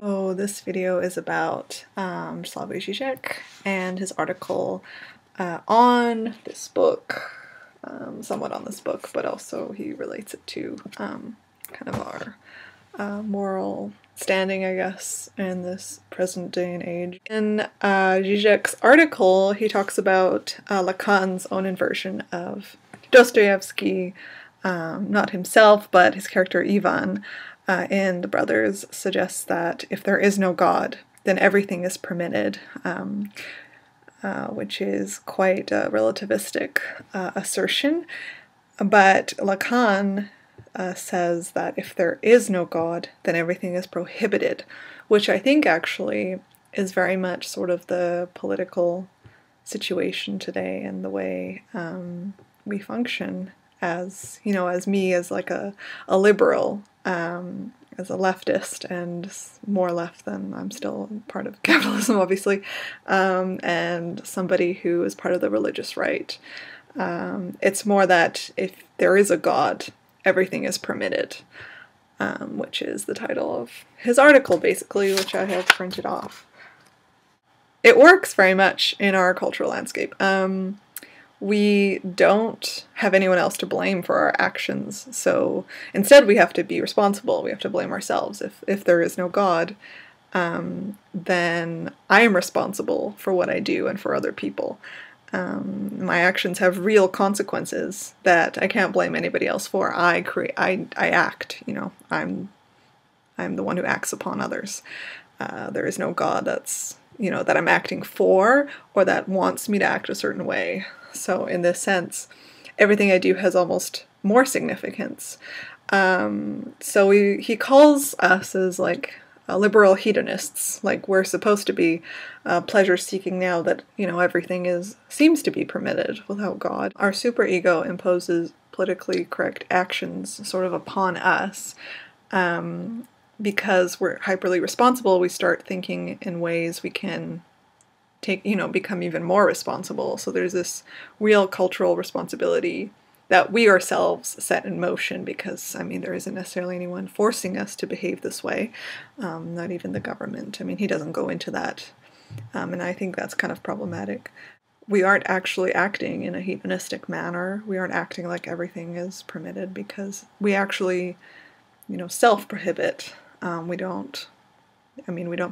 So this video is about Slavoj Žižek and his article on this book, somewhat on this book, but also he relates it to kind of our moral standing, I guess, in this present day and age. In Žižek's article, he talks about Lacan's own inversion of Dostoevsky, not himself, but his character Ivan, in The Brothers, suggests that if there is no God, then everything is permitted, which is quite a relativistic assertion. But Lacan says that if there is no God, then everything is prohibited, which I think actually is very much sort of the political situation today and the way we function as, you know, as me, as like a liberal, as a leftist, and more left than I'm still part of capitalism, obviously, and somebody who is part of the religious right. It's more that if there is a God, everything is permitted, which is the title of his article, basically, which I have printed off. It works very much in our cultural landscape. We don't have anyone else to blame for our actions, so instead we have to be responsible. We have to blame ourselves. If there is no God, then I am responsible for what I do and for other people. My actions have real consequences that I can't blame anybody else for. I act, you know, I'm the one who acts upon others. There is no God that's, you know, that I'm acting for or that wants me to act a certain way. So in this sense, everything I do has almost more significance. So he calls us as like liberal hedonists, like we're supposed to be pleasure-seeking now that, you know, everything seems to be permitted without God. Our superego imposes politically correct actions sort of upon us. Because we're hyperly responsible, we start thinking in ways we can become even more responsible. So there's this real cultural responsibility that we ourselves set in motion because, I mean, there isn't necessarily anyone forcing us to behave this way, not even the government. I mean, he doesn't go into that, and I think that's kind of problematic. We aren't actually acting in a hedonistic manner. We aren't acting like everything is permitted because we actually, you know, self-prohibit. We don't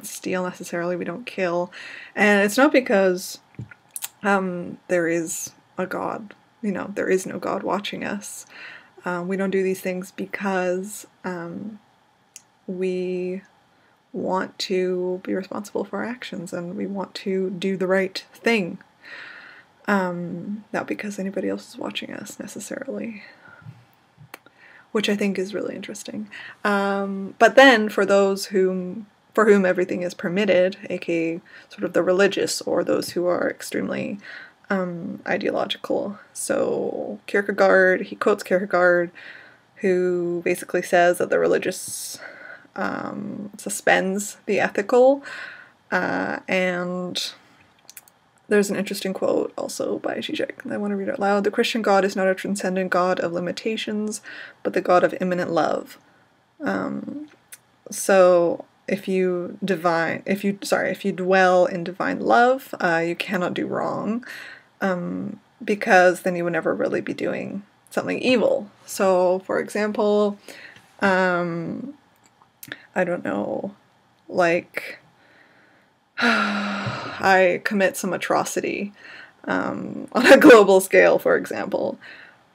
steal necessarily, we don't kill, and it's not because there is a God, you know, there is no God watching us. We don't do these things because we want to be responsible for our actions and we want to do the right thing, not because anybody else is watching us necessarily, which I think is really interesting. But then for those for whom everything is permitted, aka sort of the religious or those who are extremely ideological. So Kierkegaard, he quotes Kierkegaard, who basically says that the religious suspends the ethical, and there's an interesting quote also by Žižek that I want to read out loud. The Christian God is not a transcendent God of limitations, but the God of immanent love. So if you dwell in divine love, you cannot do wrong, because then you would never really be doing something evil. So, for example, I don't know, like I commit some atrocity on a global scale, for example,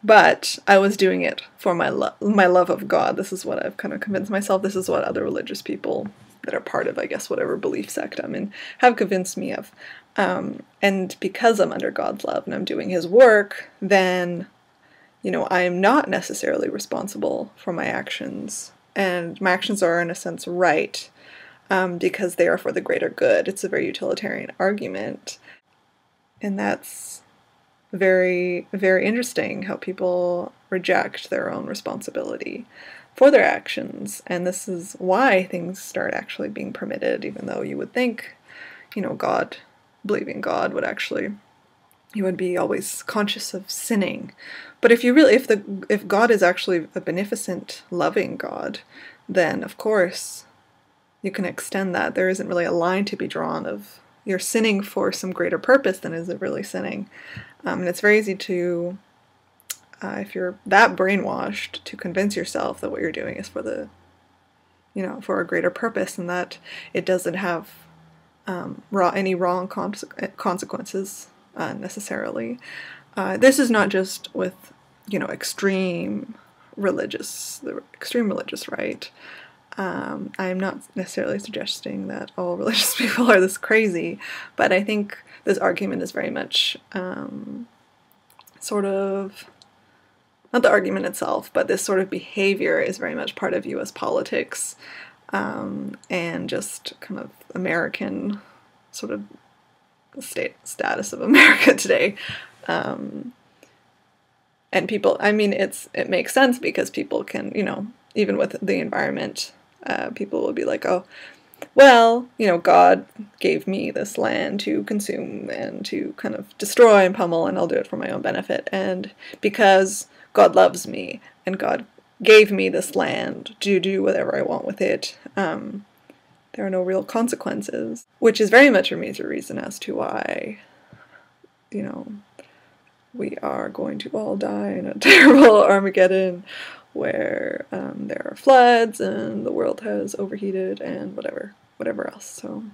but I was doing it for my love of God. This is what I've kind of convinced myself. This is what other religious people that are part of, I guess, whatever belief sect I'm in, have convinced me of. And because I'm under God's love and I'm doing his work, then, you know, I am not necessarily responsible for my actions. And my actions are, in a sense, right, because they are for the greater good. It's a very utilitarian argument. And that's very, very interesting, how people reject their own responsibility for their actions. And this is why things start actually being permitted, even though you would think, you know, God, believing God would actually, you would be always conscious of sinning. But if God is actually a beneficent, loving God, then of course you can extend that. There isn't really a line to be drawn of you're sinning for some greater purpose than is it really sinning. And it's very easy to, if you're that brainwashed, to convince yourself that what you're doing is for the, for a greater purpose, and that it doesn't have any wrong consequences necessarily. This is not just with, extreme religious right. I am not necessarily suggesting that all religious people are this crazy, but I think this argument is very much sort of, not the argument itself, but this sort of behavior is very much part of US politics, and just kind of American sort of status of America today. And people, I mean, it makes sense because people can, even with the environment, people will be like, oh, well, God gave me this land to consume and to kind of destroy and pummel, and I'll do it for my own benefit. And because God loves me and God gave me this land to do whatever I want with it, there are no real consequences, which is very much a major reason as to why, we are going to all die in a terrible Armageddon where there are floods and the world has overheated and whatever else. So